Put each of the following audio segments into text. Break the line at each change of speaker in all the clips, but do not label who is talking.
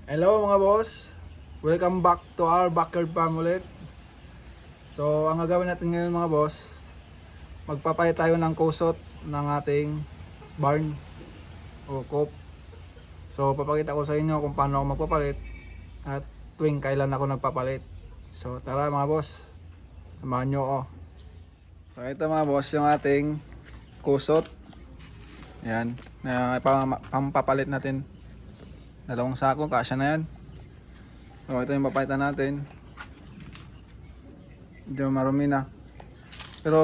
Hello mga boss, welcome back to our backyard farm ulit. So ang gagawin natin ngayon mga boss, magpapay tayo ng kusot ng ating barn o coop. So papakita ko sa inyo kung paano ako magpapalit at tuwing kailan ako nagpapalit. So tara mga boss, samahan nyo ako. So ito mga boss yung ating kusot. Yan, pampapalit natin. Dalawang sako, kasya na yan. So ito yung papalitan natin. Medyo marumi na. Pero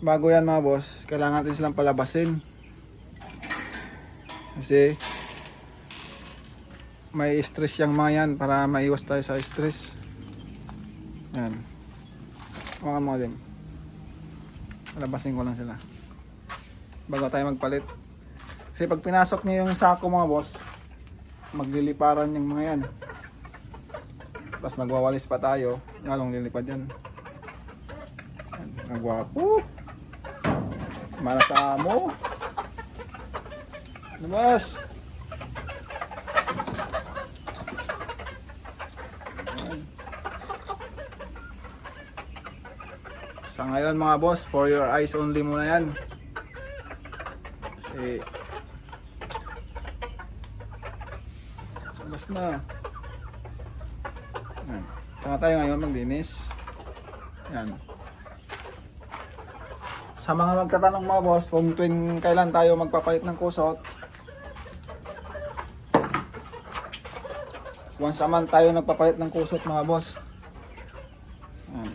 bago yan mga boss, kailangan natin silang palabasin. Kasi may stress yung mga yan para maiwas tayo sa stress. Yan. Hawakan mo din. Palabasin ko lang sila bago tayo magpalit. Kasi pag pinasok niyo yung sako mga boss, magliliparan yung mga yan. Tapos magwawalis pa tayo, lalong lilipad yan. Ang gwapo. Mara sa amo. Labas. Sa ngayon mga boss, for your eyes only muna yan. Kasi labas na. Yan. Saka tayo ngayon maglinis. Yan. Sa mga magtatanong mga boss kung tuwing kailan tayo magpapalit ng kusot, once a month tayo nagpapalit ng kusot mga boss. Yan.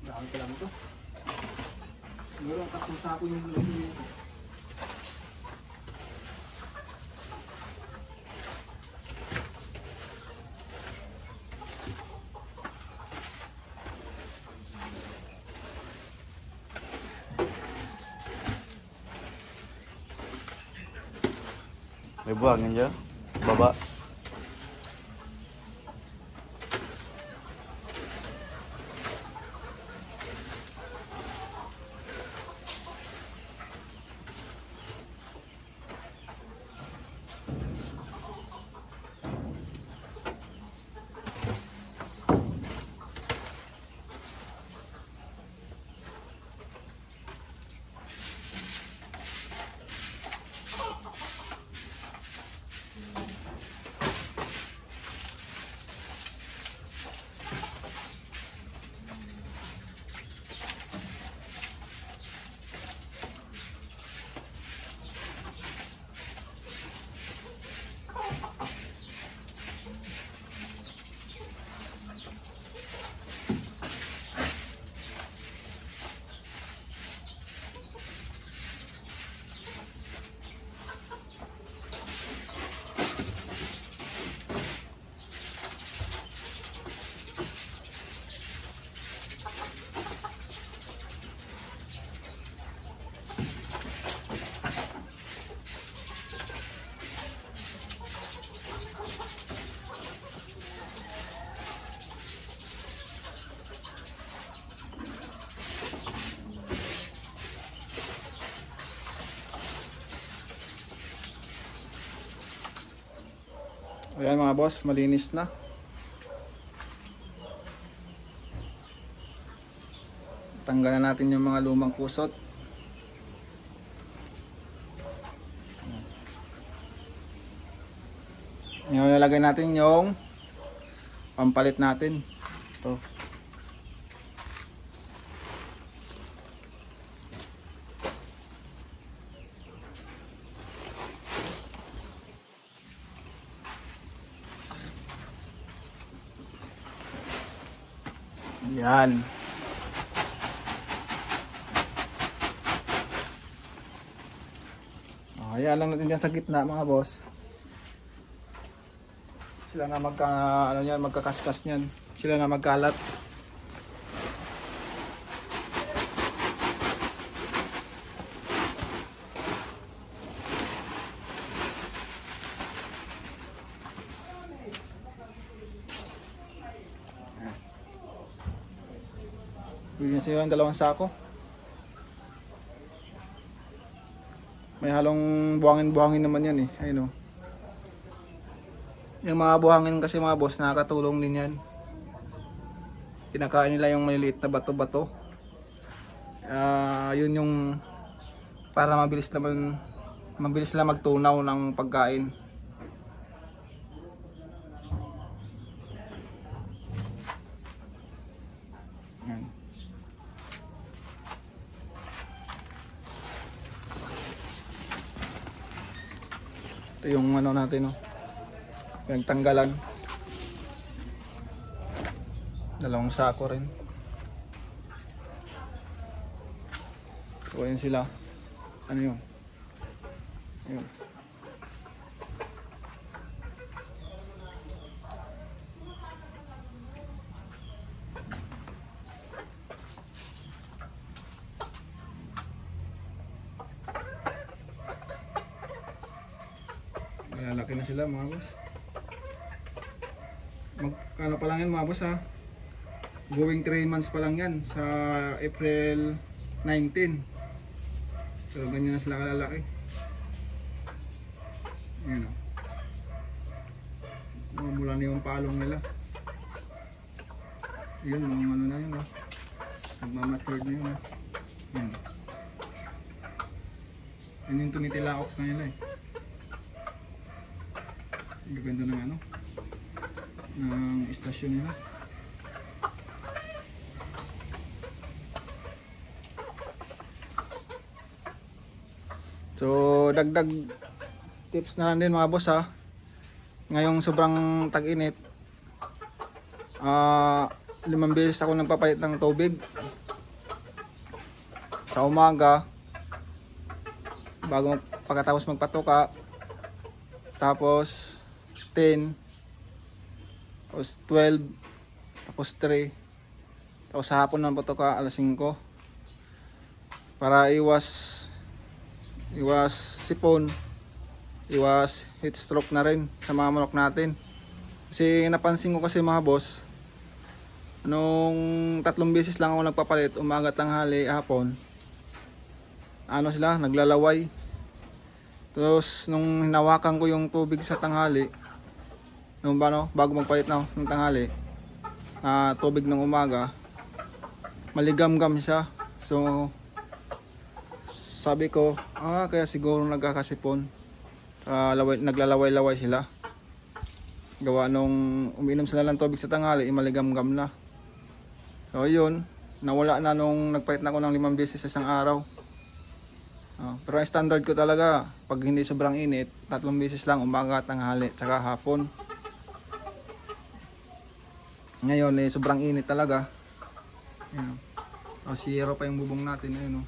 Dami ka lang ito. Siguro ang tatlong sako yung loob nito.
May buhangin dyan. Baba. Ayan mga boss, malinis na. Tanggalan natin yung mga lumang kusot. Ngayon nalagay natin yung pampalit natin. Ito. Yan. Hayaan lang natin dyan sa gitna mga boss. Sila na magkakaskas niyan. Sila na magkalat. Bigyan sila ng 2 sako. May halong buhangin-buhangin naman yan eh. Ayun o. Yung mga buhangin kasi mga boss, nakakatulong din yan. Kinakain nila yung maliliit na bato-bato. Yun yung para mabilis lang magtunaw ng pagkain. Yan. Ito yung ano natin, no? Yung tanggalan. 2 sako rin. So ayun sila. Ano yun? Ayun. Malalaki na sila mga boss. Magkano pa lang yan mga boss ha? Going 3 months pa lang yan sa April 19. So ganyan na sila kalalaki. Ayan o. Mula na yung palong nila. Yun, mga ano na yun o. Nagmamature na yun o. Yan. Yan yung tumitilaok sa kanila eh. Ang ganda ng ano, ng istasyon nila. So dagdag tips na lang din mga boss ha. Ngayong sobrang tag-init, 5 beses ako nagpapalit ng tubig. Sa umaga, pagkatapos magpatuka, tapos 10, tapos 12, tapos 3, tapos sa hapon ng patuka alas 5 para iwas sipon, iwas heat stroke na rin sa mga manok natin. Kasi napansin ko kasi mga boss, nung 3 beses lang ako nagpapalit, umaga, tanghali, hapon, ano sila, naglalaway. Tapos nung hinawakan ko yung tubig sa tanghali, nung bago magpalit na ng tanghali, tubig ng umaga, maligam-gam siya. So sabi ko, kaya siguro nagkakasipon. Naglalaway-laway sila. Gawa nung uminom sila ng tubig sa tanghali, maligam-gam na. So yun, nawala na nung nagpalit na ako ng 5 beses sa isang araw. Pero ang standard ko talaga, pag hindi sobrang init, 3 beses lang, umaga, tanghali, tsaka hapon. Ngayon sobrang init talaga. Ayan. Zero pa yung bubong natin. Ayun,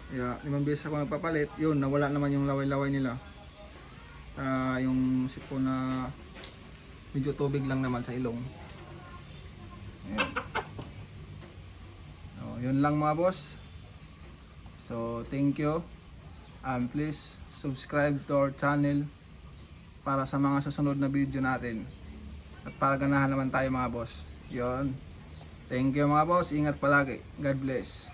Kaya 5 beses ako nagpapalit, yun, nawala naman yung laway-laway nila. Yung sipon na medyo tubig lang naman sa ilong. Ayan. So, yun lang mga boss. So thank you, please subscribe to our channel para sa mga susunod na video natin at para ganahan naman tayo mga boss. Yun, thank you mga boss, ingat palagi, God bless.